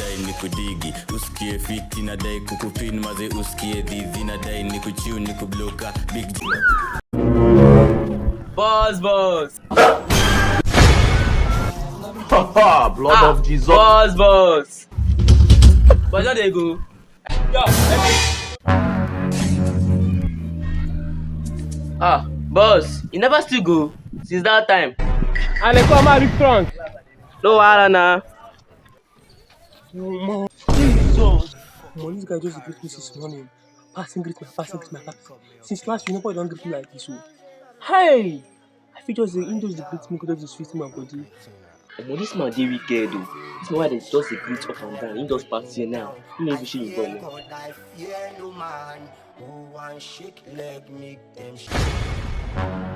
nadai nikudigi, usikie fiti nadai kukupin maze, usikie dhizi nadai nikuchiu nikubloka big G. Boss. Blood of Jesus. Boss. But now they go. Yo, boss, you never still go since that time. And they come out strong. No wahala na. Jesus. Man, this guy just greet me since morning. Passing greet my Since last week, nobody don't greet me like this. So. Hey! I feel just the Indians they greet me because it's sweet in my body. Omo, this man dey wicked though. This man why they just dey greet up and down. He just pass here now. He no even share him body. Who want shake leg, make them shake.